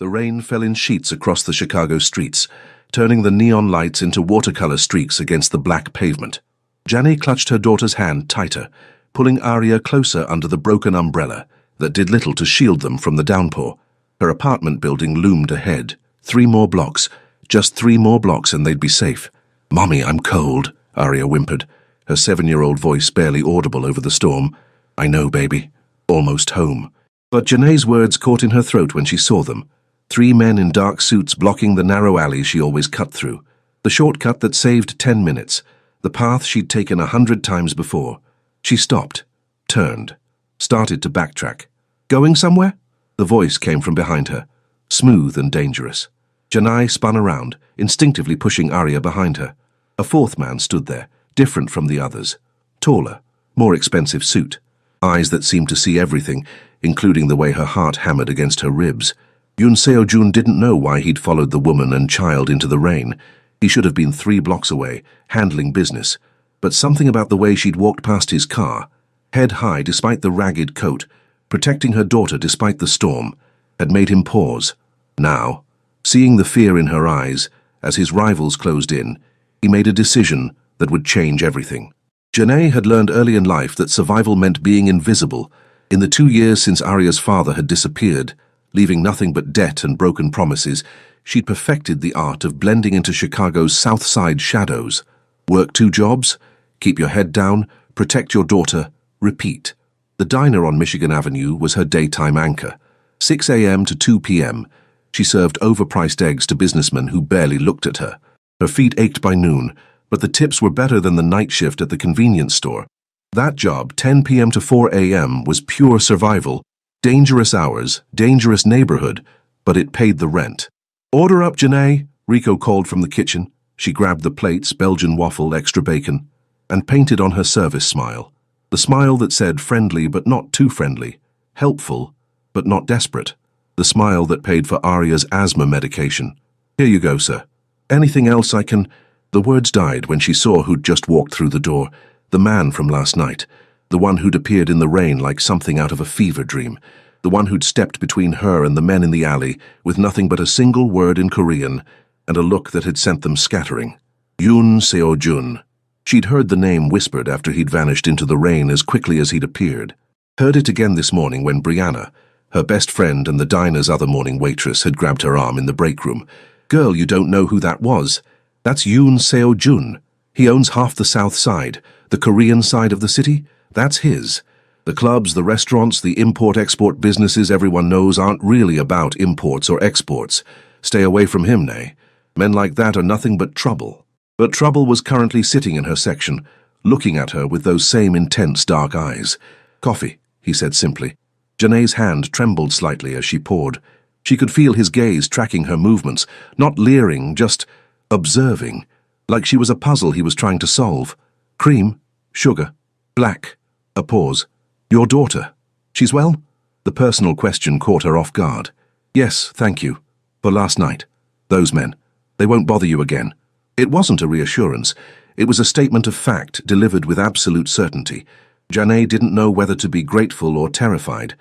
The rain fell in sheets across the Chicago streets, turning the neon lights into watercolor streaks against the black pavement. Janae clutched her daughter's hand tighter, pulling Aria closer under the broken umbrella that did little to shield them from the downpour. Her apartment building loomed ahead. 3 more blocks. Just 3 more blocks and they'd be safe. "Mommy, I'm cold," Aria whimpered, her 7-year-old voice barely audible over the storm. "I know, baby. Almost home." But Janae's words caught in her throat when she saw them. 3 men in dark suits blocking the narrow alley she always cut through. The shortcut that saved 10 minutes. The path she'd taken 100 times before. She stopped, turned, started to backtrack. "Going somewhere?" The voice came from behind her, smooth and dangerous. Janae spun around, instinctively pushing Aria behind her. A 4th man stood there, different from the others. Taller, more expensive suit. Eyes that seemed to see everything, including the way her heart hammered against her ribs. Yoon Seo-jun didn't know why he'd followed the woman and child into the rain. He should have been 3 blocks away, handling business. But something about the way she'd walked past his car, head high despite the ragged coat, protecting her daughter despite the storm, had made him pause. Now, seeing the fear in her eyes as his rivals closed in, he made a decision that would change everything. Janae had learned early in life that survival meant being invisible. In the 2 years since Aria's father had disappeared, leaving nothing but debt and broken promises, she'd perfected the art of blending into Chicago's South Side shadows. Work 2 jobs, keep your head down, protect your daughter, repeat. The diner on Michigan Avenue was her daytime anchor. 6 a.m. to 2 p.m., she served overpriced eggs to businessmen who barely looked at her. Her feet ached by noon, but the tips were better than the night shift at the convenience store. That job, 10 p.m. to 4 a.m., was pure survival. Dangerous hours, dangerous neighborhood, but it paid the rent. "Order up, Janae," Rico called from the kitchen. She grabbed the plates, Belgian waffle, extra bacon, and painted on her service smile. The smile that said friendly but not too friendly, helpful but not desperate. The smile that paid for Aria's asthma medication. "Here you go, sir. Anything else I can—" The words died when she saw who'd just walked through the door. The man from last night. The one who'd appeared in the rain like something out of a fever dream. The one who'd stepped between her and the men in the alley with nothing but a single word in Korean and a look that had sent them scattering. Yoon Seo-jun. She'd heard the name whispered after he'd vanished into the rain as quickly as he'd appeared. Heard it again this morning when Brianna, her best friend and the diner's other morning waitress, had grabbed her arm in the break room. "Girl, you don't know who that was. That's Yoon Seo-jun. He owns half the South Side, the Korean side of the city. That's his. The clubs, the restaurants, the import-export businesses everyone knows aren't really about imports or exports. Stay away from him, Nay. Men like that are nothing but trouble." But trouble was currently sitting in her section, looking at her with those same intense dark eyes. "Coffee," he said simply. Janae's hand trembled slightly as she poured. She could feel his gaze tracking her movements, not leering, just observing, like she was a puzzle he was trying to solve. "Cream, sugar, black." A pause. "Your daughter. She's well?" The personal question caught her off guard. "Yes, thank you. For last night. Those men. They won't bother you again." It wasn't a reassurance. It was a statement of fact delivered with absolute certainty. Janae didn't know whether to be grateful or terrified.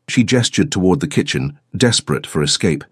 She gestured toward the kitchen, desperate for escape.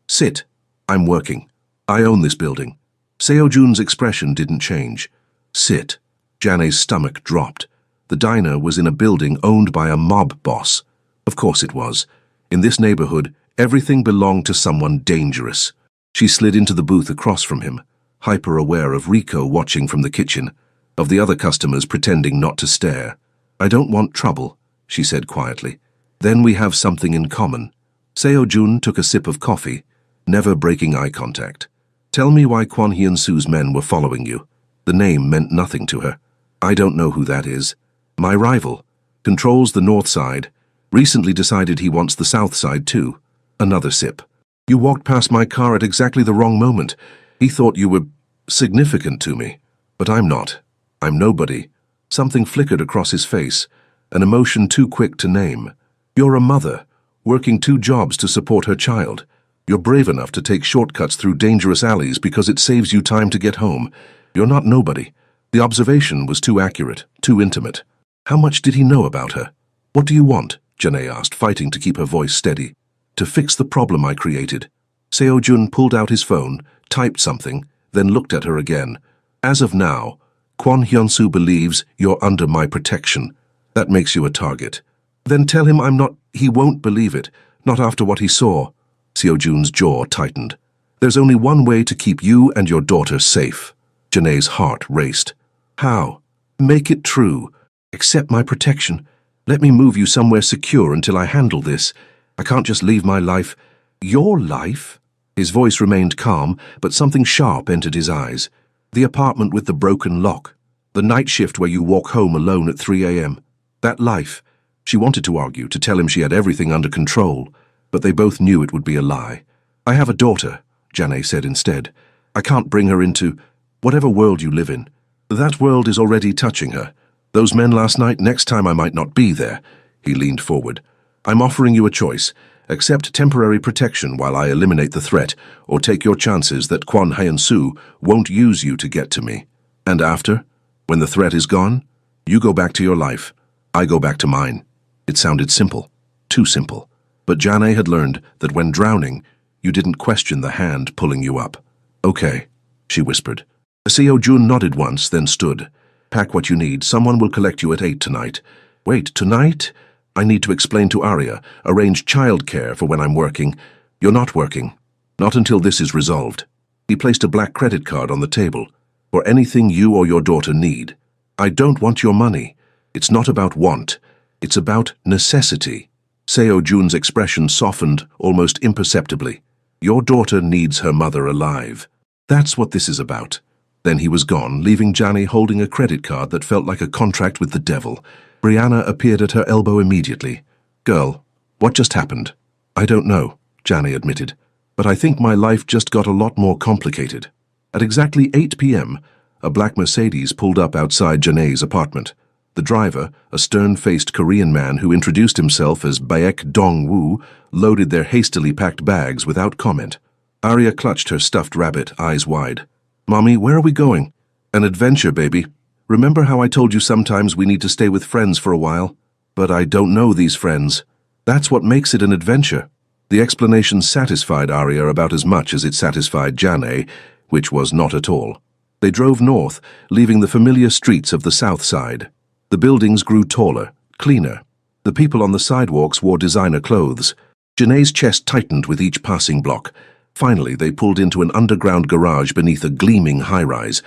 "Sit. I'm working. I own this building." Seo-jun's expression didn't change. "Sit." Janae's stomach dropped. The diner was in a building owned by a mob boss. Of course it was. In this neighborhood, everything belonged to someone dangerous. She slid into the booth across from him, hyper-aware of Rico watching from the kitchen, of the other customers pretending not to stare. "I don't want trouble," she said quietly. "Then we have something in common." Seo-jun took a sip of coffee, never breaking eye contact. "Tell me why Kwon Hyun-soo's men were following you." The name meant nothing to her. "I don't know who that is. My rival. Controls the north side. Recently decided he wants the south side too." Another sip. "You walked past my car at exactly the wrong moment. He thought you were significant to me. But I'm not. I'm nobody." Something flickered across his face, an emotion too quick to name. "You're a mother, working 2 jobs to support her child. You're brave enough to take shortcuts through dangerous alleys because it saves you time to get home. You're not nobody." The observation was too accurate, too intimate. How much did he know about her? "What do you want?" Janae asked, fighting to keep her voice steady. to fix the problem I created. Seo Jun pulled out his phone, typed something, then looked at her again. As of now, Kwon Hyun-soo believes you're under my protection. That makes you a target. Then tell him I'm not. He won't believe it, not after what he saw. Seo Jun's jaw tightened. There's only one way to keep you and your daughter safe. Janae's heart raced. How? Make it true. Accept my protection. Let me move you somewhere secure until I handle this. I can't just leave my life. Your life? His voice remained calm, but something sharp entered his eyes. The apartment with the broken lock. The night shift where you walk home alone at 3 a.m. That life. She wanted to argue, to tell him she had everything under control, but they both knew it would be a lie. I have a daughter, Janae said instead. I can't bring her into whatever world you live in. That world is already touching her. Those men last night, next time I might not be there. He leaned forward. I'm offering you a choice. Accept temporary protection while I eliminate the threat, or take your chances that Kwon Hyun-soo won't use you to get to me. And after, when the threat is gone, you go back to your life. I go back to mine. It sounded simple. Too simple. But Janae had learned that when drowning, you didn't question the hand pulling you up. Okay, she whispered. Seo Jun nodded once, then stood. Pack what you need. Someone will collect you at 8 tonight. Wait, tonight? I need to explain to Arya. Arrange childcare for when I'm working. You're not working. Not until this is resolved. He placed a black credit card on the table. For anything you or your daughter need. I don't want your money. It's not about want. It's about necessity. Seo Jun's expression softened almost imperceptibly. Your daughter needs her mother alive. That's what this is about. Then he was gone, leaving Janae holding a credit card that felt like a contract with the devil. Brianna appeared at her elbow immediately. Girl, what just happened? I don't know, Janae admitted, but I think my life just got a lot more complicated. At exactly 8 p.m., a black Mercedes pulled up outside Janae's apartment. The driver, a stern-faced Korean man who introduced himself as Baek Dong-woo, loaded their hastily packed bags without comment. Arya clutched her stuffed rabbit, eyes wide. Mommy, where are we going? An adventure, baby. Remember how I told you sometimes we need to stay with friends for a while? But I don't know these friends. That's what makes it an adventure. The explanation satisfied Arya about as much as it satisfied Janae, which was not at all. They drove north, leaving the familiar streets of the south side. The buildings grew taller, cleaner. The people on the sidewalks wore designer clothes. Janae's chest tightened with each passing block. Finally, they pulled into an underground garage beneath a gleaming high-rise.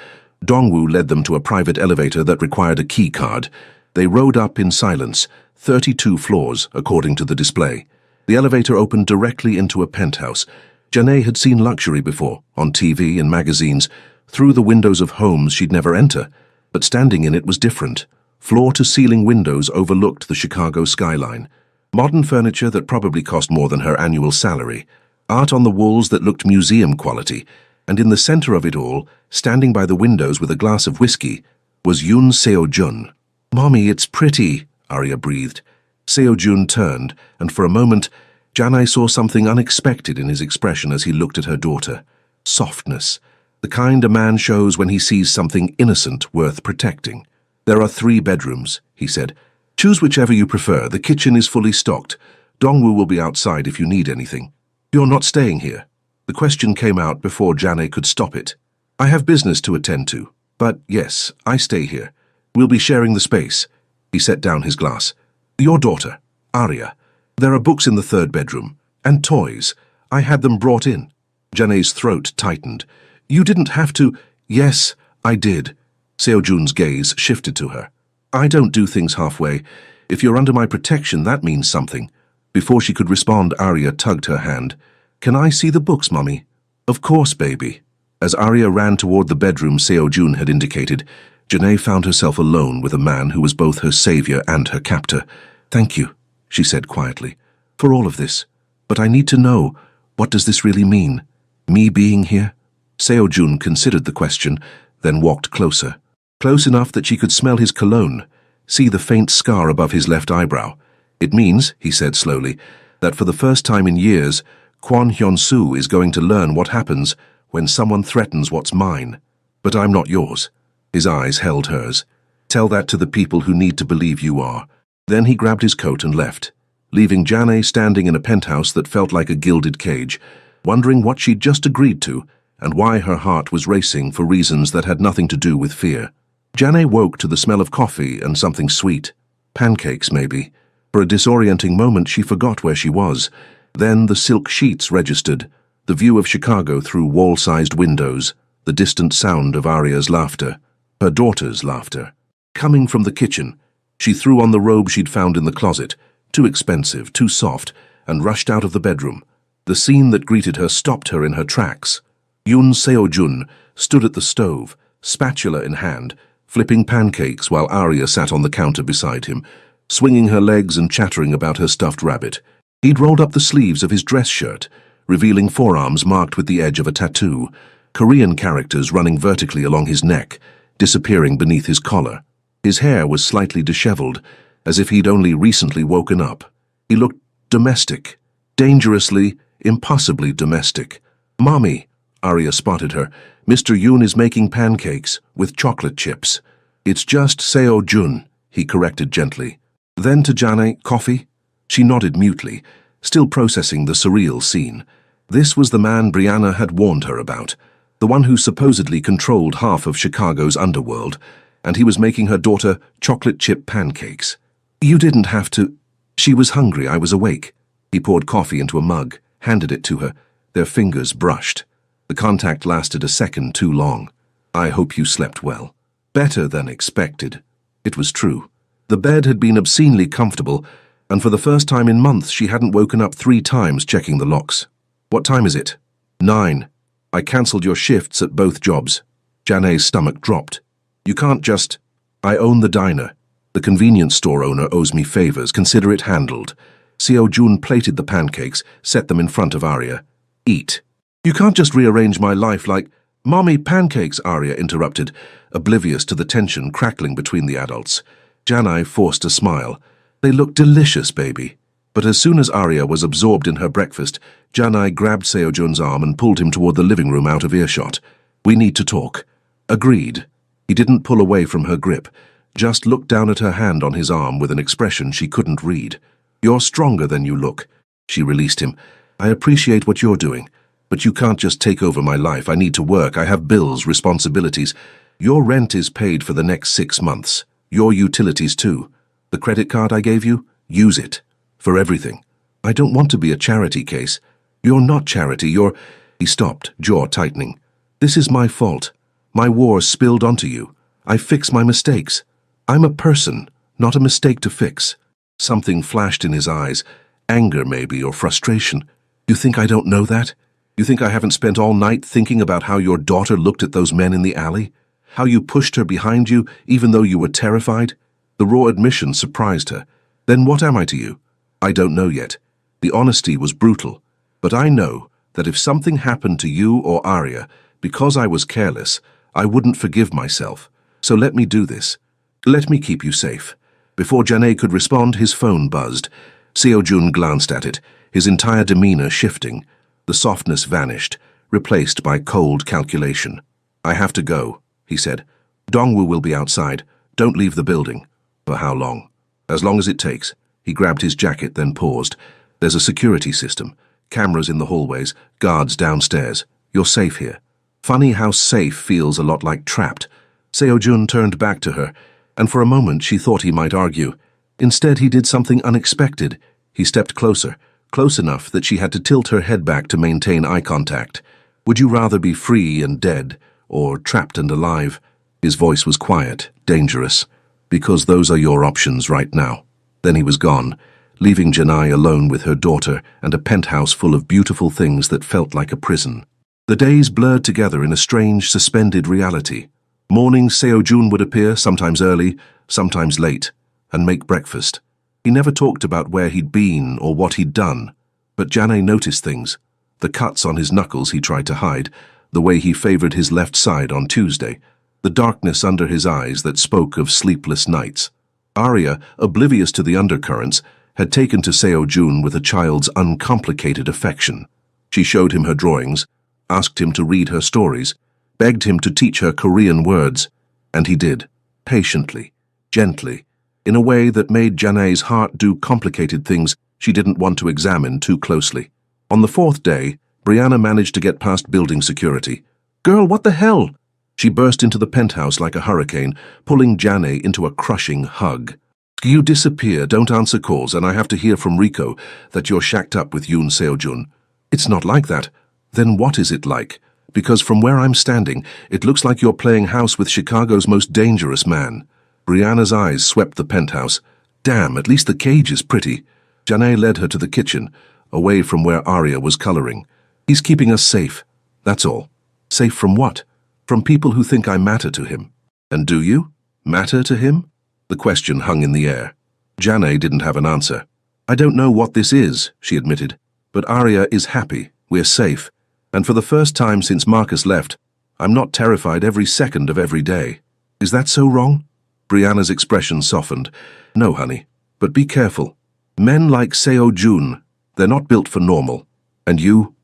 Dongwoo led them to a private elevator that required a key card. They rode up in silence, 32 floors, according to the display. The elevator opened directly into a penthouse. Janae had seen luxury before, on TV and magazines, through the windows of homes she'd never enter. But standing in it was different. Floor-to-ceiling windows overlooked the Chicago skyline. Modern furniture that probably cost more than her annual salary. Art on the walls that looked museum quality, and in the center of it all, standing by the windows with a glass of whiskey, was Yoon Seo Jun. Mommy, it's pretty, Arya breathed. Seo Jun turned, and for a moment, Janae saw something unexpected in his expression as he looked at her daughter. Softness, the kind a man shows when he sees something innocent worth protecting. There are 3 bedrooms, he said. Choose whichever you prefer. The kitchen is fully stocked. Dongwoo will be outside if you need anything. You're not staying here. The question came out before Janae could stop it. I have business to attend to, but yes, I stay here. We'll be sharing the space. He set down his glass. Your daughter, Arya. There are books in the 3rd bedroom, and toys. I had them brought in. Janae's throat tightened. You didn't have to. Yes, I did. Seo Jun's gaze shifted to her. I don't do things halfway. If you're under my protection, that means something. Before she could respond, Arya tugged her hand. Can I see the books, Mummy? Of course, baby. As Arya ran toward the bedroom Seo Jun had indicated, Janae found herself alone with a man who was both her savior and her captor. Thank you, she said quietly, for all of this. But I need to know, what does this really mean? Me being here? Seo Jun considered the question, then walked closer. Close enough that she could smell his cologne, see the faint scar above his left eyebrow. It means, he said slowly, that for the first time in years, Kwon Hyun-soo is going to learn what happens when someone threatens what's mine. But I'm not yours. His eyes held hers. Tell that to the people who need to believe you are. Then he grabbed his coat and left, leaving Janae standing in a penthouse that felt like a gilded cage, wondering what she'd just agreed to and why her heart was racing for reasons that had nothing to do with fear. Janae woke to the smell of coffee and something sweet. Pancakes, maybe. For a disorienting moment, she forgot where she was. Then the silk sheets registered, the view of Chicago through wall-sized windows, the distant sound of Aria's laughter, her daughter's laughter. Coming from the kitchen, she threw on the robe she'd found in the closet, too expensive, too soft, and rushed out of the bedroom. The scene that greeted her stopped her in her tracks. Yoon Seo-jun stood at the stove, spatula in hand, flipping pancakes while Aria sat on the counter beside him, swinging her legs and chattering about her stuffed rabbit. He'd rolled up the sleeves of his dress shirt, revealing forearms marked with the edge of a tattoo, Korean characters running vertically along his neck, disappearing beneath his collar. His hair was slightly disheveled, as if he'd only recently woken up. He looked domestic, dangerously, impossibly domestic. "Mommy," Aria spotted her, "Mr. Yoon is making pancakes with chocolate chips." "It's just Seo-jun," he corrected gently. Then to Janae, "Coffee?" She nodded mutely, still processing the surreal scene. This was the man Brianna had warned her about, the one who supposedly controlled half of Chicago's underworld, and he was making her daughter chocolate chip pancakes. "You didn't have to." "She was hungry, I was awake." He poured coffee into a mug, handed it to her. Their fingers brushed. The contact lasted a second too long. "I hope you slept well." Better than expected. It was true. The bed had been obscenely comfortable, and for the first time in months she hadn't woken up 3 times checking the locks. "What time is it?" 9. "I cancelled your shifts at both jobs." Janae's stomach dropped. "You can't just—" "I own the diner. The convenience store owner owes me favors. Consider it handled." Seo-jun plated the pancakes, set them in front of Aria. "Eat." "You can't just rearrange my life like—" "Mommy, pancakes," Aria interrupted, oblivious to the tension crackling between the adults. Janae forced a smile. "They look delicious, baby." But as soon as Aria was absorbed in her breakfast, Janae grabbed Seo-jun's arm and pulled him toward the living room out of earshot. "We need to talk." Agreed. He didn't pull away from her grip, just looked down at her hand on his arm with an expression she couldn't read. "You're stronger than you look." She released him. "I appreciate what you're doing, but you can't just take over my life. I need to work. I have bills, responsibilities. Your rent is paid for the next 6 months. Your utilities too. The credit card I gave you? Use it. For everything. I don't want to be a charity case." "You're not charity, you're—" He stopped, jaw tightening. "This is my fault. My war spilled onto you. I fix my mistakes. I'm a person, not a mistake to fix." Something flashed in his eyes, anger maybe, or frustration. "You think I don't know that? You think I haven't spent all night thinking about how your daughter looked at those men in the alley? How you pushed her behind you even though you were terrified?" The raw admission surprised her. "Then what am I to you?" "I don't know yet." The honesty was brutal. "But I know that if something happened to you or Aria, because I was careless, I wouldn't forgive myself. So let me do this. Let me keep you safe." Before Janae could respond, his phone buzzed. Seo-jun glanced at it, his entire demeanor shifting. The softness vanished, replaced by cold calculation. "I have to go," he said. "Dongwoo will be outside. Don't leave the building." "For how long?" "As long as it takes." He grabbed his jacket, then paused. "There's a security system. Cameras in the hallways, guards downstairs. You're safe here." Funny how safe feels a lot like trapped. Seo-jun turned back to her, and for a moment she thought he might argue. Instead, he did something unexpected. He stepped closer, close enough that she had to tilt her head back to maintain eye contact. "Would you rather be free and dead, or trapped and alive?" His voice was quiet, dangerous. "Because those are your options right now." Then he was gone, leaving Janae alone with her daughter and a penthouse full of beautiful things that felt like a prison. The days blurred together in a strange, suspended reality. Mornings, Seo-jun would appear, sometimes early, sometimes late, and make breakfast. He never talked about where he'd been or what he'd done, but Janae noticed things. The cuts on his knuckles he tried to hide, the way he favored his left side on Tuesday, the darkness under his eyes that spoke of sleepless nights. Aria, oblivious to the undercurrents, had taken to Seo-jun with a child's uncomplicated affection. She showed him her drawings, asked him to read her stories, begged him to teach her Korean words, and he did, patiently, gently, in a way that made Janae's heart do complicated things she didn't want to examine too closely. On the fourth day, Brianna managed to get past building security. "Girl, what the hell?" She burst into the penthouse like a hurricane, pulling Janae into a crushing hug. "You disappear, don't answer calls, and I have to hear from Rico that you're shacked up with Yoon Seo-jun." "It's not like that." "Then what is it like? Because from where I'm standing, it looks like you're playing house with Chicago's most dangerous man." Brianna's eyes swept the penthouse. "Damn, at least the cage is pretty." Janae led her to the kitchen, away from where Arya was coloring. "He's keeping us safe, that's all." "Safe from what?" "From people who think I matter to him." "And do you? Matter to him?" The question hung in the air. Janae didn't have an answer. "I don't know what this is," she admitted. "But Arya is happy, we're safe. And for the first time since Marcus left, I'm not terrified every second of every day." "Is that so wrong?" Brianna's expression softened. "No, honey, but be careful. Men like Seo-jun, they're not built for normal. And you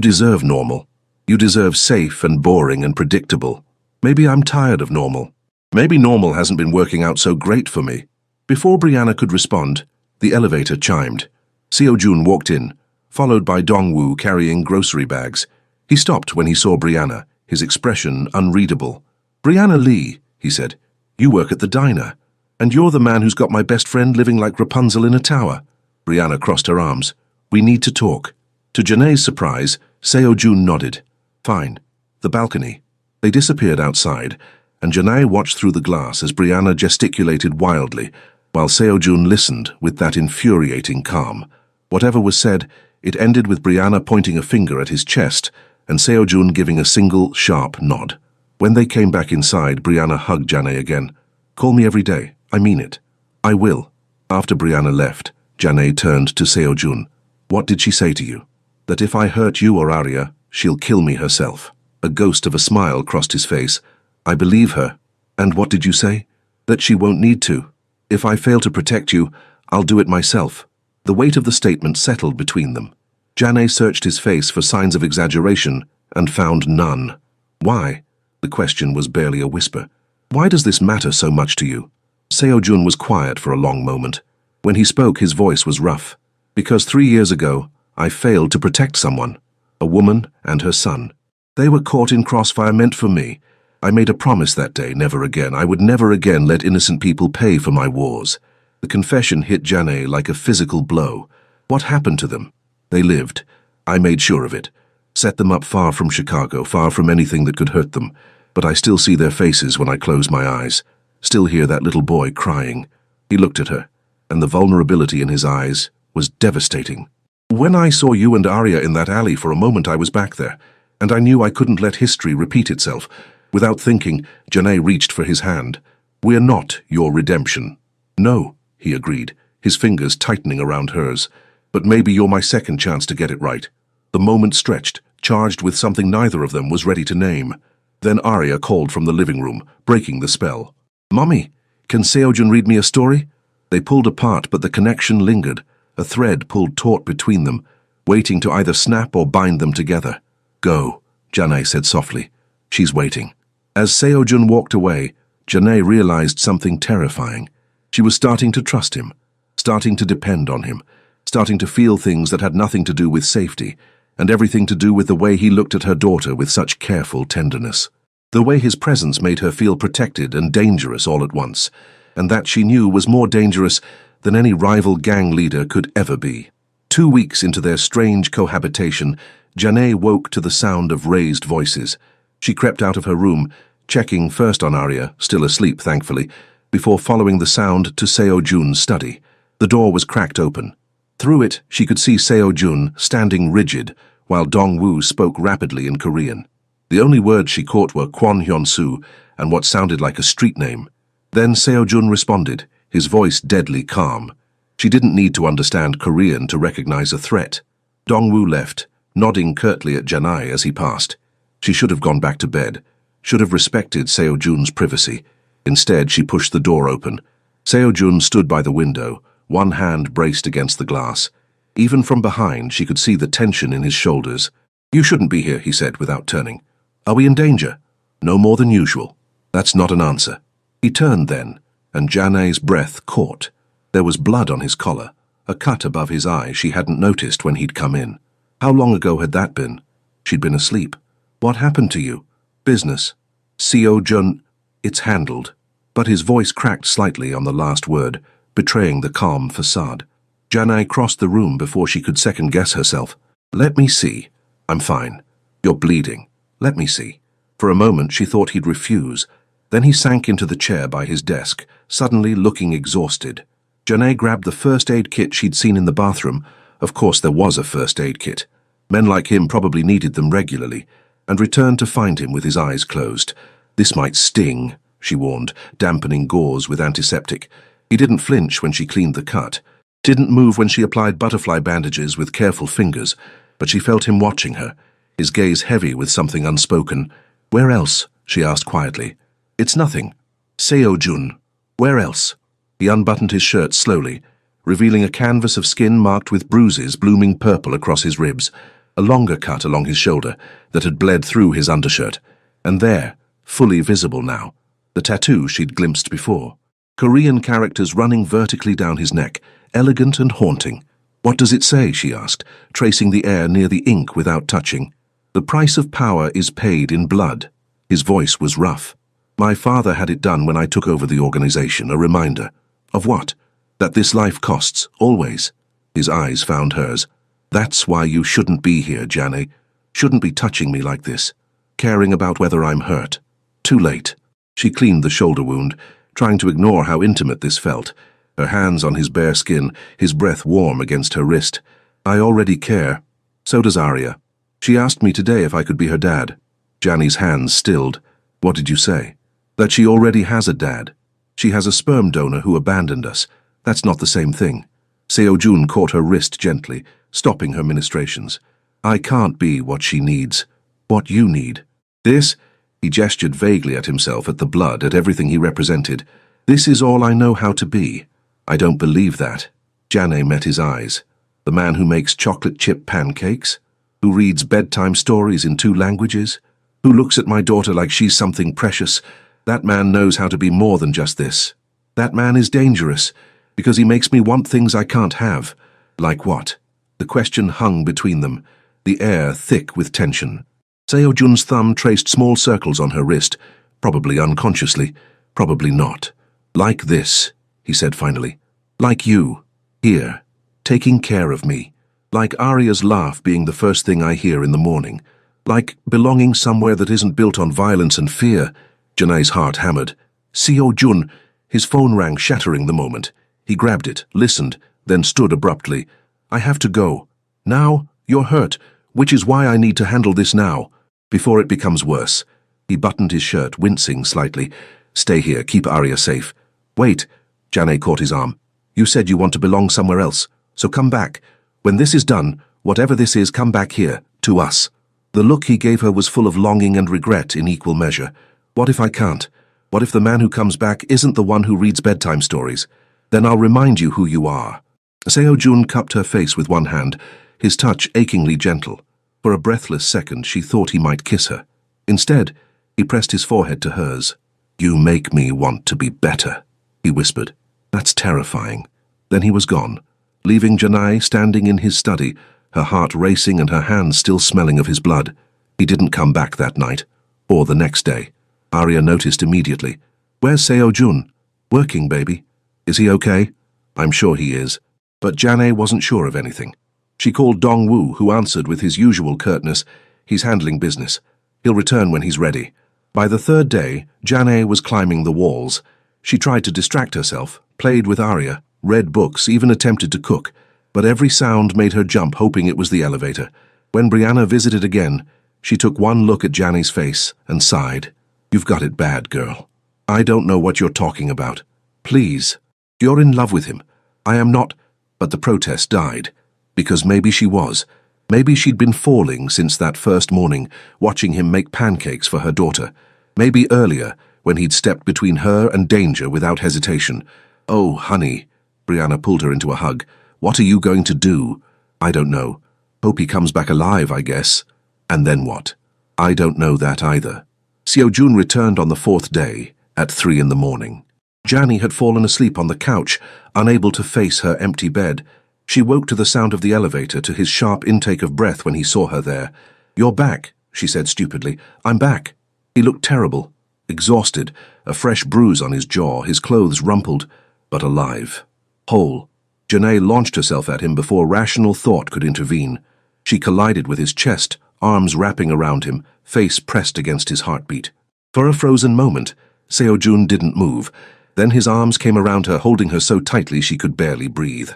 deserve normal. You deserve safe and boring and predictable. Maybe I'm tired of normal. Maybe normal hasn't been working out so great for me." Before Brianna could respond, the elevator chimed. Seo-jun walked in, followed by Dong-woo carrying grocery bags. He stopped when he saw Brianna, his expression unreadable. "Brianna Lee," he said, "you work at the diner. And you're the man who's got my best friend living like Rapunzel in a tower." Brianna crossed her arms. "We need to talk." To Janae's surprise, Seo-jun nodded. "Fine. The balcony." They disappeared outside, and Janae watched through the glass as Brianna gesticulated wildly, while Seo-jun listened with that infuriating calm. Whatever was said, it ended with Brianna pointing a finger at his chest and Seo-jun giving a single, sharp nod. When they came back inside, Brianna hugged Janae again. "Call me every day. I mean it." "I will." After Brianna left, Janae turned to Seo-jun. "What did she say to you?" "That if I hurt you or Arya, she'll kill me herself." A ghost of a smile crossed his face. "I believe her." "And what did you say?" "That she won't need to. If I fail to protect you, I'll do it myself." The weight of the statement settled between them. Janae searched his face for signs of exaggeration and found none. "Why?" The question was barely a whisper. "Why does this matter so much to you?" Seo-jun was quiet for a long moment. When he spoke, his voice was rough. "Because 3 years ago, I failed to protect someone. A woman and her son. They were caught in crossfire meant for me. I made a promise that day, never again. I would never again let innocent people pay for my wars." The confession hit Janae like a physical blow. "What happened to them?" "They lived. I made sure of it. Set them up far from Chicago, far from anything that could hurt them. But I still see their faces when I close my eyes. Still hear that little boy crying." He looked at her, and the vulnerability in his eyes was devastating. "When I saw you and Arya in that alley for a moment, I was back there, and I knew I couldn't let history repeat itself." Without thinking, Janae reached for his hand. "We're not your redemption." "No," he agreed, his fingers tightening around hers. "But maybe you're my second chance to get it right." The moment stretched, charged with something neither of them was ready to name. Then Arya called from the living room, breaking the spell. "Mommy, can Seo-jun read me a story?" They pulled apart, but the connection lingered, a thread pulled taut between them, waiting to either snap or bind them together. "Go," Janae said softly. "She's waiting." As Seo-jun walked away, Janae realized something terrifying. She was starting to trust him, starting to depend on him, starting to feel things that had nothing to do with safety, and everything to do with the way he looked at her daughter with such careful tenderness. The way his presence made her feel protected and dangerous all at once, and that she knew was more dangerous than any rival gang leader could ever be. 2 weeks into their strange cohabitation, Janae woke to the sound of raised voices. She crept out of her room, checking first on Arya, still asleep thankfully, before following the sound to Seo-jun's study. The door was cracked open. Through it, she could see Seo-jun standing rigid, while Dong-woo spoke rapidly in Korean. The only words she caught were Kwon Hyun-soo and what sounded like a street name. Then Seo-jun responded, his voice deadly calm. She didn't need to understand Korean to recognize a threat. Dong-woo left, nodding curtly at Janae as he passed. She should have gone back to bed, should have respected Seo-jun's privacy. Instead, she pushed the door open. Seo-jun stood by the window, one hand braced against the glass. Even from behind, she could see the tension in his shoulders. "You shouldn't be here," he said without turning. "Are we in danger?" "No more than usual." "That's not an answer." He turned then, and Janae's breath caught. There was blood on his collar, a cut above his eye she hadn't noticed when he'd come in. How long ago had that been? She'd been asleep. What happened to you? Business. Seo Jun. It's handled. But his voice cracked slightly on the last word, betraying the calm facade. Janai crossed the room before she could second-guess herself. Let me see. I'm fine. You're bleeding. Let me see. For a moment she thought he'd refuse. Then he sank into the chair by his desk, suddenly looking exhausted. Janai grabbed the first aid kit she'd seen in the bathroom. Of course there was a first aid kit. Men like him probably needed them regularly, and returned to find him with his eyes closed. This might sting, she warned, dampening gauze with antiseptic. He didn't flinch when she cleaned the cut. Didn't move when she applied butterfly bandages with careful fingers, but she felt him watching her, his gaze heavy with something unspoken. Where else? She asked quietly. It's nothing. Seo Jun. Where else? He unbuttoned his shirt slowly, revealing a canvas of skin marked with bruises blooming purple across his ribs, a longer cut along his shoulder that had bled through his undershirt, and there, fully visible now, the tattoo she'd glimpsed before. Korean characters running vertically down his neck, elegant and haunting. What does it say? She asked, tracing the air near the ink without touching. The price of power is paid in blood. His voice was rough. My father had it done when I took over the organization, a reminder. Of what? That this life costs, always. His eyes found hers. That's why you shouldn't be here, Janai. Shouldn't be touching me like this. Caring about whether I'm hurt. Too late. She cleaned the shoulder wound, trying to ignore how intimate this felt. Her hands on his bare skin, his breath warm against her wrist. I already care. So does Arya. She asked me today if I could be her dad. Janai's hands stilled. What did you say? That she already has a dad. She has a sperm donor who abandoned us. That's not the same thing. Seo Jun caught her wrist gently, stopping her ministrations. I can't be what she needs. What you need. This? He gestured vaguely at himself, at the blood, at everything he represented. This is all I know how to be. I don't believe that. Janai met his eyes. The man who makes chocolate chip pancakes? Who reads bedtime stories in 2 languages? Who looks at my daughter like she's something precious? That man knows how to be more than just this. That man is dangerous, because he makes me want things I can't have. Like what? The question hung between them, the air thick with tension. Seo Jun's thumb traced small circles on her wrist, probably unconsciously, probably not. Like this, he said finally. Like you, here, taking care of me. Like Arya's laugh being the first thing I hear in the morning. Like belonging somewhere that isn't built on violence and fear. Janai's heart hammered. Seo Jun. His phone rang, shattering the moment. He grabbed it, listened, then stood abruptly. I have to go. Now? You're hurt, which is why I need to handle this now, before it becomes worse. He buttoned his shirt, wincing slightly. Stay here, keep Arya safe. Wait. Janai caught his arm. You said you want to belong somewhere else, so come back. When this is done, whatever this is, come back here, to us. The look he gave her was full of longing and regret in equal measure. What if I can't? What if the man who comes back isn't the one who reads bedtime stories? Then I'll remind you who you are. Seo Jun cupped her face with one hand, his touch achingly gentle. For a breathless second she thought he might kiss her. Instead, he pressed his forehead to hers. You make me want to be better, he whispered. That's terrifying. Then he was gone, leaving Janai standing in his study, her heart racing and her hands still smelling of his blood. He didn't come back that night, or the next day. Arya noticed immediately. Where's Seo Jun? Working, baby. Is he okay? I'm sure he is. But Janai wasn't sure of anything. She called Dong Wu, who answered with his usual curtness. He's handling business. He'll return when he's ready. By the 3rd day, Janai was climbing the walls. She tried to distract herself, played with Arya, read books, even attempted to cook. But every sound made her jump, hoping it was the elevator. When Brianna visited again, she took one look at Janai's face and sighed. You've got it bad, girl. I don't know what you're talking about. Please. You're in love with him. I am not. But the protest died. Because maybe she was. Maybe she'd been falling since that first morning, watching him make pancakes for her daughter. Maybe earlier, when he'd stepped between her and danger without hesitation. Oh, honey. Brianna pulled her into a hug. What are you going to do? I don't know. Hope he comes back alive, I guess. And then what? I don't know that either. Seo Jun returned on the 4th day, at 3 in the morning. Janai had fallen asleep on the couch, unable to face her empty bed. She woke to the sound of the elevator, to his sharp intake of breath when he saw her there. "You're back," she said stupidly. "I'm back." He looked terrible, exhausted, a fresh bruise on his jaw, his clothes rumpled, but alive, whole. Janae launched herself at him before rational thought could intervene. She collided with his chest, arms wrapping around him, face pressed against his heartbeat. For a frozen moment, Seo-jun didn't move. Then his arms came around her, holding her so tightly she could barely breathe.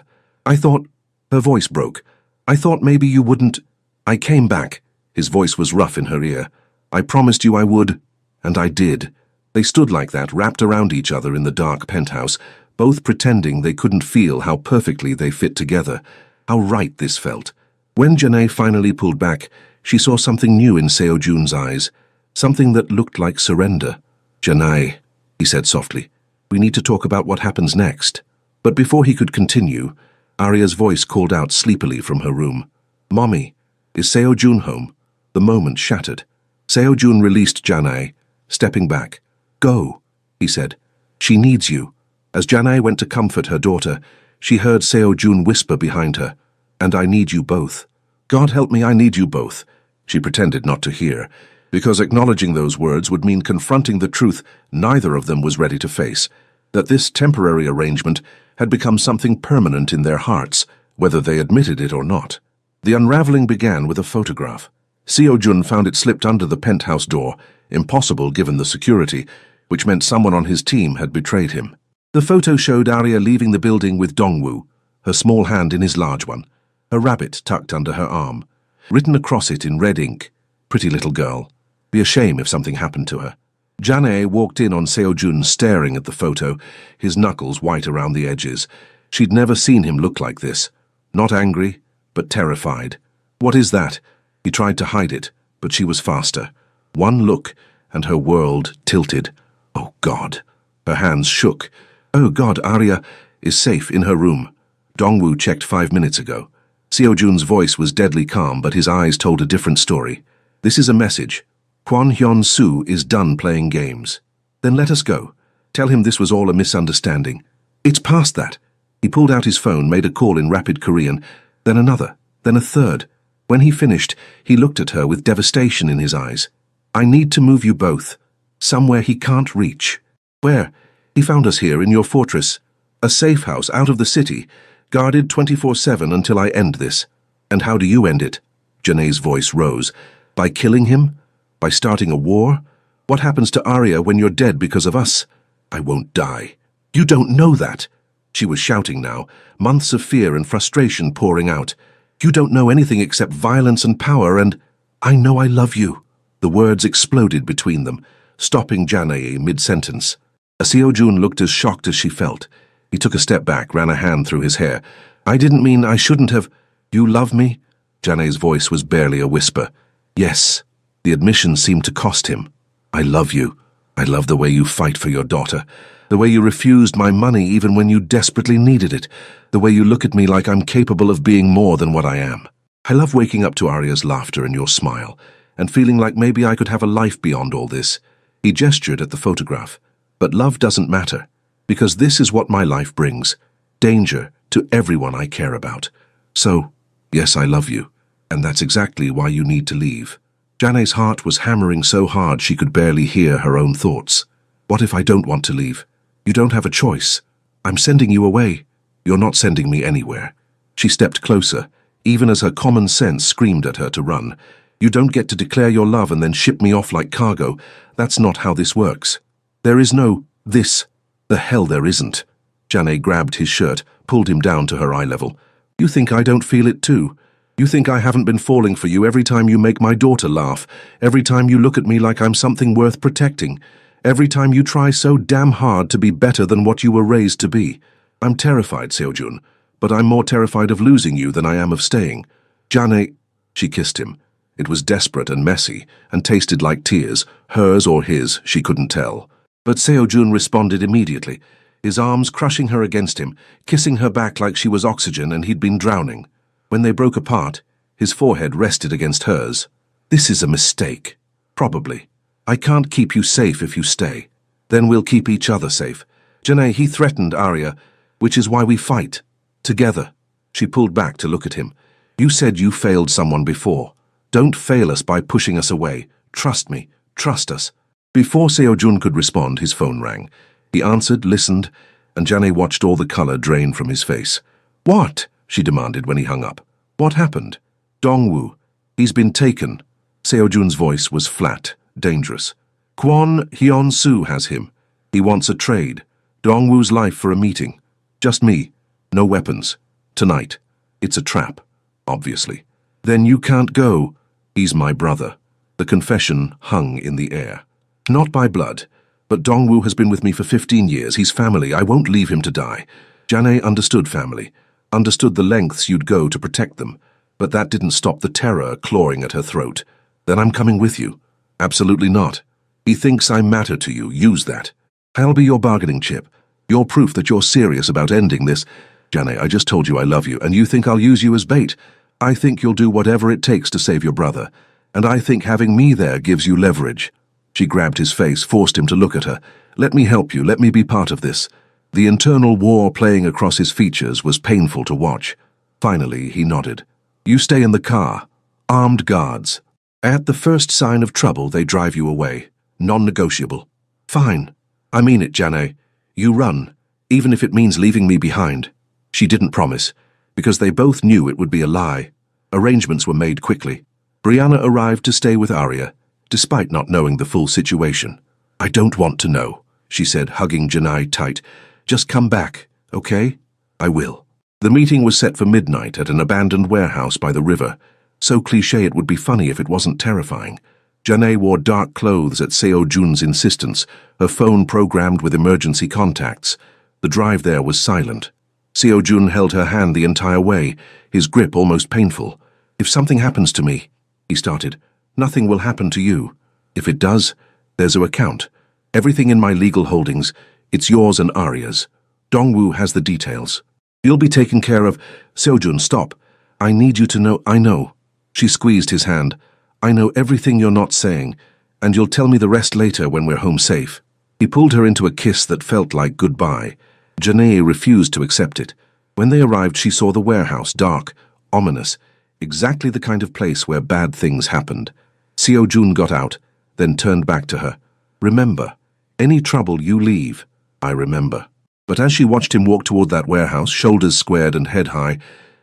"I thought—" Her voice broke. "I thought maybe you wouldn't—" "I came back." His voice was rough in her ear. "I promised you I would, and I did." They stood like that, wrapped around each other in the dark penthouse, both pretending they couldn't feel how perfectly they fit together, how right this felt. When Janae finally pulled back, she saw something new in Seo-jun's eyes, something that looked like surrender. "Janae," he said softly, "we need to talk about what happens next." But before he could continue, Arya's voice called out sleepily from her room. "Mommy, is Seo-jun home?" The moment shattered. Seo-jun released Janae, stepping back. "Go," he said. "She needs you." As Janae went to comfort her daughter, she heard Seo-jun whisper behind her, "And I need you both." "God help me, I need you both." She pretended not to hear, because acknowledging those words would mean confronting the truth neither of them was ready to face, that this temporary arrangement had become something permanent in their hearts, whether they admitted it or not. The unraveling began with a photograph. Seo-jun found it slipped under the penthouse door, impossible given the security, which meant someone on his team had betrayed him. The photo showed Arya leaving the building with Dongwoo, her small hand in his large one, a rabbit tucked under her arm. Written across it in red ink, "Pretty little girl. Be a shame if something happened to her." Janae walked in on Seo-jun staring at the photo, his knuckles white around the edges. She'd never seen him look like this. Not angry, but terrified. "What is that?" He tried to hide it, but she was faster. One look, and her world tilted. "Oh, God." Her hands shook. "Oh, God, Arya is safe in her room. Dongwoo checked 5 minutes ago." Seo-jun's voice was deadly calm, but his eyes told a different story. "This is a message. Kwon Hyun-soo is done playing games." "Then let us go. Tell him this was all a misunderstanding." "It's past that." He pulled out his phone, made a call in rapid Korean, then another, then a third. When he finished, he looked at her with devastation in his eyes. "I need to move you both. Somewhere he can't reach." "Where?" "He found us here in your fortress. A safe house out of the city, guarded 24/7 until I end this." "And how do you end it?" Janae's voice rose. "By killing him? By starting a war? What happens to Arya when you're dead because of us?" "I won't die." "You don't know that." She was shouting now, months of fear and frustration pouring out. "You don't know anything except violence and power, and I know I love you." The words exploded between them, stopping Janae mid-sentence. Seo-jun looked as shocked as she felt. He took a step back, ran a hand through his hair. "I didn't mean I shouldn't have—" "You love me?" Janae's voice was barely a whisper. "Yes." The admission seemed to cost him. "I love you. I love the way you fight for your daughter. The way you refused my money even when you desperately needed it. The way you look at me like I'm capable of being more than what I am. I love waking up to Arya's laughter and your smile, and feeling like maybe I could have a life beyond all this." He gestured at the photograph. "But love doesn't matter, because this is what my life brings. Danger to everyone I care about. So, yes, I love you, and that's exactly why you need to leave." Janae's heart was hammering so hard she could barely hear her own thoughts. "What if I don't want to leave? You don't have a choice. I'm sending you away." "You're not sending me anywhere." She stepped closer, even as her common sense screamed at her to run. "You don't get to declare your love and then ship me off like cargo. That's not how this works. There is no this. The hell there isn't." Janae grabbed his shirt, pulled him down to her eye level. "You think I don't feel it too? You think I haven't been falling for you every time you make my daughter laugh, every time you look at me like I'm something worth protecting, every time you try so damn hard to be better than what you were raised to be? I'm terrified, Seo-jun, but I'm more terrified of losing you than I am of staying." "Janae," she kissed him. It was desperate and messy, and tasted like tears, hers or his, she couldn't tell. But Seo-jun responded immediately, his arms crushing her against him, kissing her back like she was oxygen and he'd been drowning. When they broke apart, his forehead rested against hers. "This is a mistake. Probably. I can't keep you safe if you stay. Then we'll keep each other safe. Janae, he threatened Arya, which is why we fight. Together. She pulled back to look at him. You said you failed someone before. Don't fail us by pushing us away. Trust me. Trust us. Before Seo-jun could respond, his phone rang. He answered, listened, and Janae watched all the color drain from his face. What? She demanded when he hung up. What happened? Dongwoo. He's been taken. Seo-jun's voice was flat, dangerous. Kwon Hyun-soo has him. He wants a trade. Dongwoo's life for a meeting. Just me. No weapons. Tonight. It's a trap, obviously. Then you can't go. He's my brother. The confession hung in the air. Not by blood, but Dongwoo has been with me for 15 years. He's family. I won't leave him to die. Janae understood family, understood the lengths you'd go to protect them, but that didn't stop the terror clawing at her throat. Then I'm coming with you. Absolutely not. He thinks I matter to you. Use that. I'll be your bargaining chip. Your proof that you're serious about ending this. Janae, I just told you I love you, and you think I'll use you as bait. I think you'll do whatever it takes to save your brother, and I think having me there gives you leverage. She grabbed his face, forced him to look at her. Let me help you. Let me be part of this. The internal war playing across his features was painful to watch. Finally, he nodded. You stay in the car. Armed guards. At the first sign of trouble, they drive you away. Non-negotiable. Fine. I mean it, Janae. You run, even if it means leaving me behind. She didn't promise, because they both knew it would be a lie. Arrangements were made quickly. Brianna arrived to stay with Arya, despite not knowing the full situation. I don't want to know, she said, hugging Janae tight. Just come back, okay? I will. The meeting was set for midnight at an abandoned warehouse by the river. So cliché it would be funny if it wasn't terrifying. Janae wore dark clothes at Seo-jun's insistence, her phone programmed with emergency contacts. The drive there was silent. Seo-jun held her hand the entire way, his grip almost painful. If something happens to me, he started, nothing will happen to you. If it does, there's a account. Everything in my legal holdings, it's yours and Arya's. Dongwoo has the details. You'll be taken care of. Seo-jun, stop. I need you to know. I know. She squeezed his hand. I know everything you're not saying, and you'll tell me the rest later when we're home safe. He pulled her into a kiss that felt like goodbye. Janae refused to accept it. When they arrived, she saw the warehouse, dark, ominous, exactly the kind of place where bad things happened. Seo-jun got out, then turned back to her. Remember, any trouble you leave, I remember. But as she watched him walk toward that warehouse, shoulders squared and head high,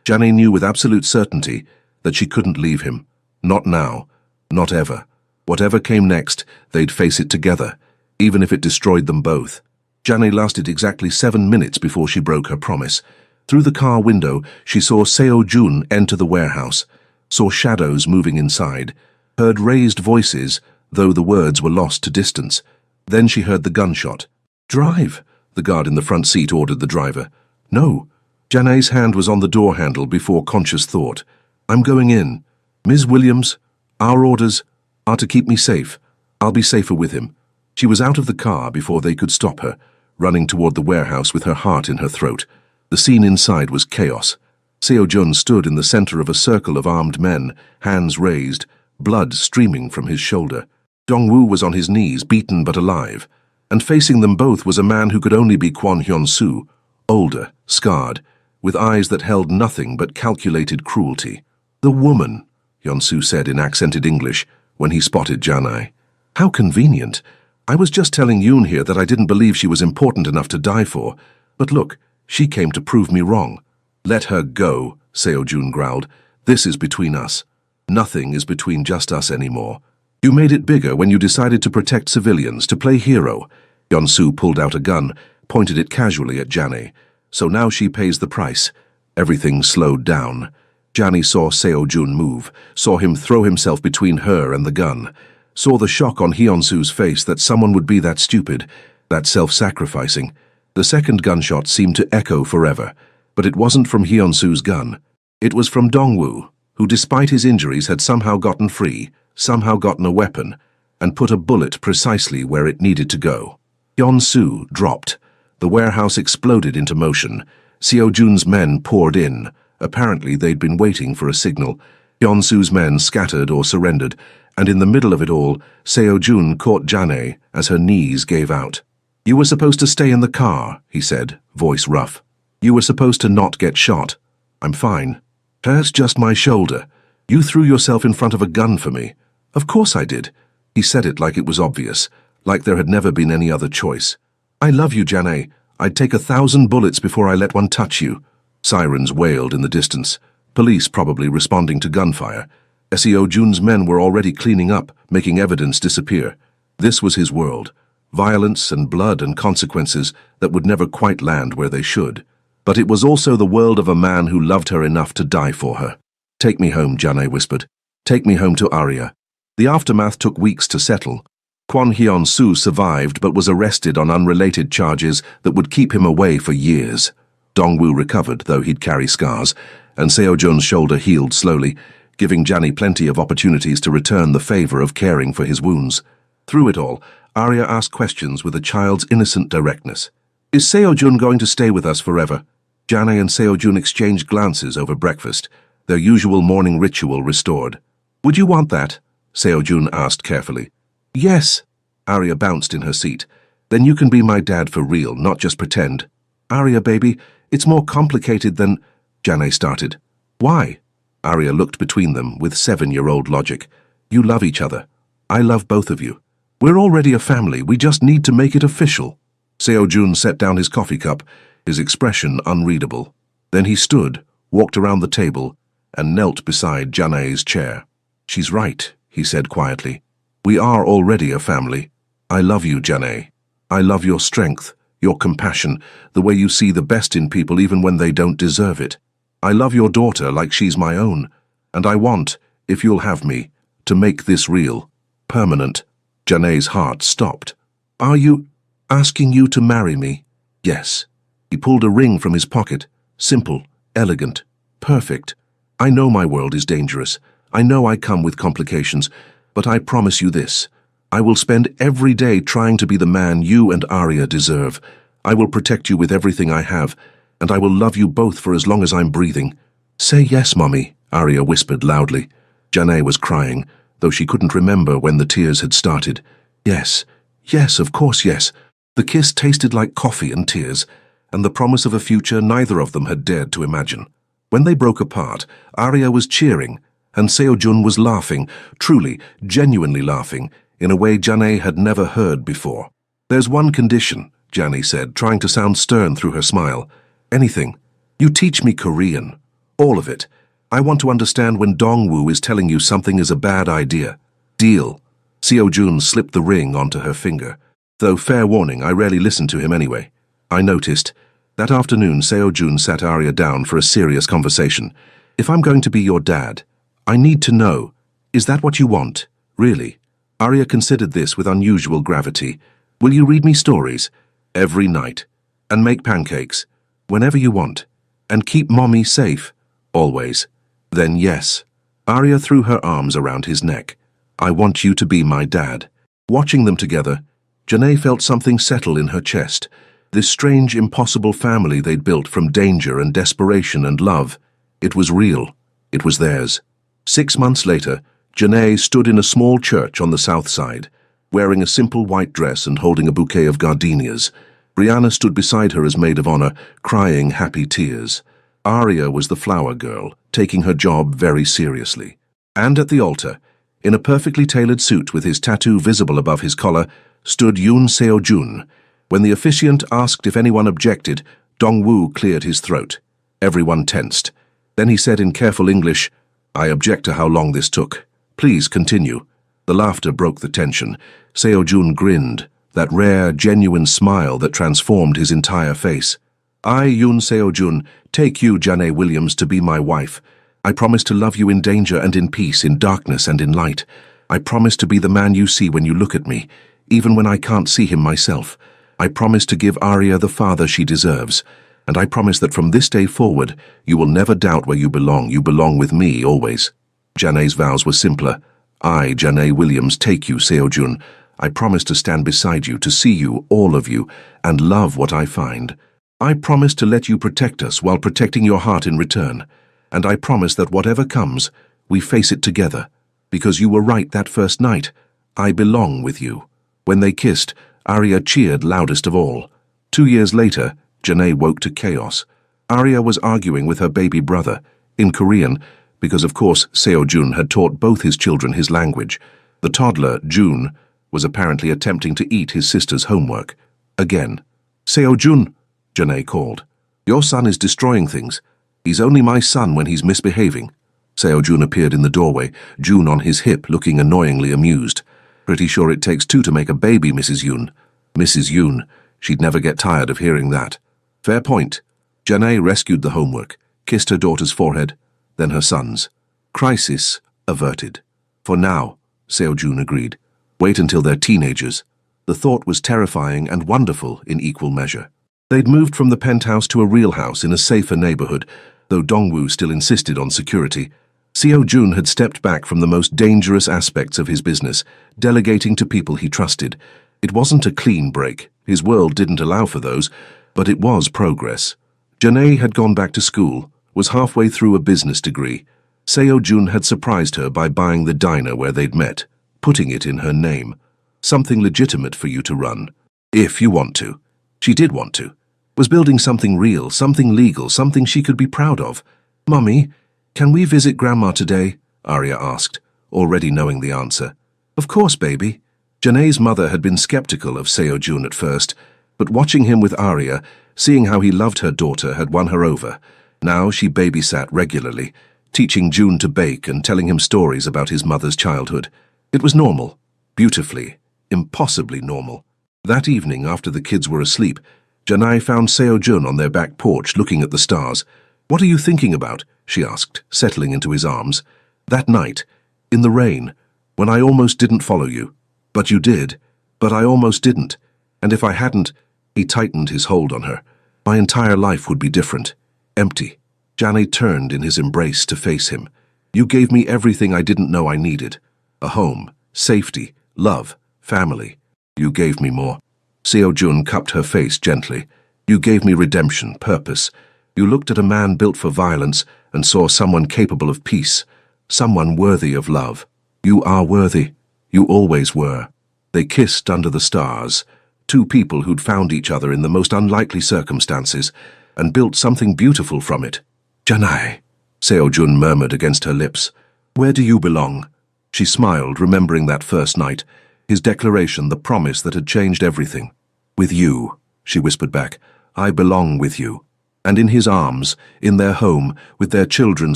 Janae knew with absolute certainty that she couldn't leave him. Not now. Not ever. Whatever came next, they'd face it together, even if it destroyed them both. Janae lasted exactly 7 minutes before she broke her promise. Through the car window, she saw Seo-jun enter the warehouse, saw shadows moving inside, heard raised voices, though the words were lost to distance. Then she heard the gunshot. Drive, the guard in the front seat ordered the driver. No. Janae's hand was on the door handle before conscious thought. I'm going in. Ms. Williams, our orders are to keep me safe. I'll be safer with him. She was out of the car before they could stop her, running toward the warehouse with her heart in her throat. The scene inside was chaos. Seo-jun stood in the center of a circle of armed men, hands raised, blood streaming from his shoulder. Dongwoo was on his knees, beaten but alive, and facing them both was a man who could only be Kwon Hyun-soo, older, scarred, with eyes that held nothing but calculated cruelty. The woman, Hyun-soo said in accented English when he spotted Janae. How convenient. I was just telling Yoon here that I didn't believe she was important enough to die for, but look, she came to prove me wrong. Let her go, Seo-jun growled. This is between us. Nothing is between just us anymore. You made it bigger when you decided to protect civilians, to play hero. Hyun-soo pulled out a gun, pointed it casually at Janae. So now she pays the price. Everything slowed down. Janae saw Seo-jun move, saw him throw himself between her and the gun, saw the shock on Hyun-soo's face that someone would be that stupid, that self-sacrificing. The second gunshot seemed to echo forever, but it wasn't from Hyun-soo's gun. It was from Dongwoo, who despite his injuries had somehow gotten free, somehow gotten a weapon, and put a bullet precisely where it needed to go. Hyun-soo dropped. The warehouse exploded into motion. Seo-jun's men poured in. Apparently they'd been waiting for a signal. Hyun-soo's men scattered or surrendered, and in the middle of it all, Seo-jun caught Janae as her knees gave out. You were supposed to stay in the car, he said, voice rough. You were supposed to not get shot. I'm fine. Hurts just my shoulder. You threw yourself in front of a gun for me. Of course I did. He said it like it was obvious, like there had never been any other choice. I love you, Janae. I'd take 1,000 bullets before I let one touch you. Sirens wailed in the distance, police probably responding to gunfire. Seo Jun's men were already cleaning up, making evidence disappear. This was his world. Violence and blood and consequences that would never quite land where they should. But it was also the world of a man who loved her enough to die for her. Take me home, Janae whispered. Take me home to Arya. The aftermath took weeks to settle. Kwon Hyun-soo survived but was arrested on unrelated charges that would keep him away for years. Dong-woo recovered, though he'd carry scars, and Seo-jun's shoulder healed slowly, giving Janny plenty of opportunities to return the favor of caring for his wounds. Through it all, Arya asked questions with a child's innocent directness. Is Seo-jun going to stay with us forever? Janny and Seo-jun exchanged glances over breakfast, their usual morning ritual restored. Would you want that? Seo-jun asked carefully. Yes. Arya bounced in her seat. Then you can be my dad for real, not just pretend. Arya, baby, it's more complicated than... Janay started. Why? Arya looked between them with 7-year-old logic. You love each other. I love both of you. We're already a family, we just need to make it official. Seo-jun set down his coffee cup, his expression unreadable. Then he stood, walked around the table, and knelt beside Janay's chair. She's right, he said quietly. We are already a family. I love you, Janay. I love your strength, your compassion, the way you see the best in people even when they don't deserve it. I love your daughter like she's my own, and I want, if you'll have me, to make this real, permanent. Janay's heart stopped. Are you asking you to marry me? Yes. He pulled a ring from his pocket. Simple, elegant, perfect. I know my world is dangerous. I know I come with complications, but I promise you this. I will spend every day trying to be the man you and Arya deserve. I will protect you with everything I have, and I will love you both for as long as I'm breathing. Say yes, Mommy, Arya whispered loudly. Janay was crying, though she couldn't remember when the tears had started. Yes, yes, of course yes. The kiss tasted like coffee and tears, and the promise of a future neither of them had dared to imagine. When they broke apart, Arya was cheering, and Seo-jun was laughing, truly, genuinely laughing, in a way Janay had never heard before. There's one condition, Janay said, trying to sound stern through her smile. Anything. You teach me Korean. All of it. I want to understand when Dong-woo is telling you something is a bad idea. Deal. Seo-jun slipped the ring onto her finger. Though fair warning, I rarely listened to him anyway. I noticed. That afternoon, Seo-jun sat Arya down for a serious conversation. If I'm going to be your dad, I need to know. Is that what you want? Really? Arya considered this with unusual gravity. Will you read me stories? Every night. And make pancakes. Whenever you want. And keep Mommy safe. Always. Then yes. Arya threw her arms around his neck. I want you to be my dad. Watching them together, Janay felt something settle in her chest. This strange, impossible family they'd built from danger and desperation and love. It was real. It was theirs. 6 months later, Janay stood in a small church on the south side, wearing a simple white dress and holding a bouquet of gardenias. Brianna stood beside her as maid of honor, crying happy tears. Arya was the flower girl, taking her job very seriously. And at the altar, in a perfectly tailored suit with his tattoo visible above his collar, stood Yoon Seo-jun. When the officiant asked if anyone objected, Dong-woo cleared his throat. Everyone tensed. Then he said in careful English, I object to how long this took. Please continue. The laughter broke the tension. Seo-jun grinned, that rare, genuine smile that transformed his entire face. I, Yoon Seo-jun, take you, Janay Williams, to be my wife. I promise to love you in danger and in peace, in darkness and in light. I promise to be the man you see when you look at me, even when I can't see him myself. I promise to give Arya the father she deserves. And I promise that from this day forward, you will never doubt where you belong. You belong with me, always. Janay's vows were simpler. I, Janay Williams, take you, Seo-jun. I promise to stand beside you, to see you, all of you, and love what I find. I promise to let you protect us while protecting your heart in return. And I promise that whatever comes, we face it together. Because you were right that first night. I belong with you. When they kissed, Arya cheered loudest of all. 2 years later, Janay woke to chaos. Arya was arguing with her baby brother, in Korean, because of course Seo-jun had taught both his children his language. The toddler, June, was apparently attempting to eat his sister's homework. Again. "Seo-jun," Janae called. "Your son is destroying things. He's only my son when he's misbehaving." Seo-jun appeared in the doorway, June on his hip, looking annoyingly amused. "Pretty sure it takes two to make a baby, Mrs. Yoon." Mrs. Yoon. She'd never get tired of hearing that. Fair point. Janae rescued the homework, kissed her daughter's forehead, then her son's. Crisis averted. For now, Seo-jun agreed. Wait until they're teenagers. The thought was terrifying and wonderful in equal measure. They'd moved from the penthouse to a real house in a safer neighborhood, though Dongwoo still insisted on security. Seo-jun had stepped back from the most dangerous aspects of his business, delegating to people he trusted. It wasn't a clean break. His world didn't allow for those, but it was progress. Janae had gone back to school, was halfway through a business degree. Seo-jun had surprised her by buying the diner where they'd met, putting it in her name. Something legitimate for you to run. If you want to. She did want to. Was building something real, something legal, something she could be proud of. "Mummy, can we visit Grandma today?" Arya asked, already knowing the answer. "Of course, baby." Janae's mother had been skeptical of Seo-jun at first, but watching him with Arya, seeing how he loved her daughter, had won her over. Now she babysat regularly, teaching June to bake and telling him stories about his mother's childhood. It was normal. Beautifully, impossibly normal. That evening, after the kids were asleep, Janae found Seo-jun on their back porch looking at the stars. "What are you thinking about?" she asked, settling into his arms. "That night, in the rain, when I almost didn't follow you. But you did. But I almost didn't. And if I hadn't," he tightened his hold on her, "my entire life would be different. Empty." Janae turned in his embrace to face him. "You gave me everything I didn't know I needed. A home, safety, love, family. You gave me more." Seo-jun cupped her face gently. "You gave me redemption, purpose. You looked at a man built for violence and saw someone capable of peace, someone worthy of love. You are worthy. You always were." They kissed under the stars, two people who'd found each other in the most unlikely circumstances and built something beautiful from it. "Janae," Seo-jun murmured against her lips. "Where do you belong?" She smiled, remembering that first night, his declaration, the promise that had changed everything. "With you," she whispered back. "I belong with you." And in his arms, in their home, with their children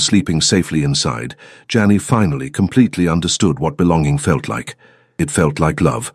sleeping safely inside, Janae finally completely understood what belonging felt like. It felt like love,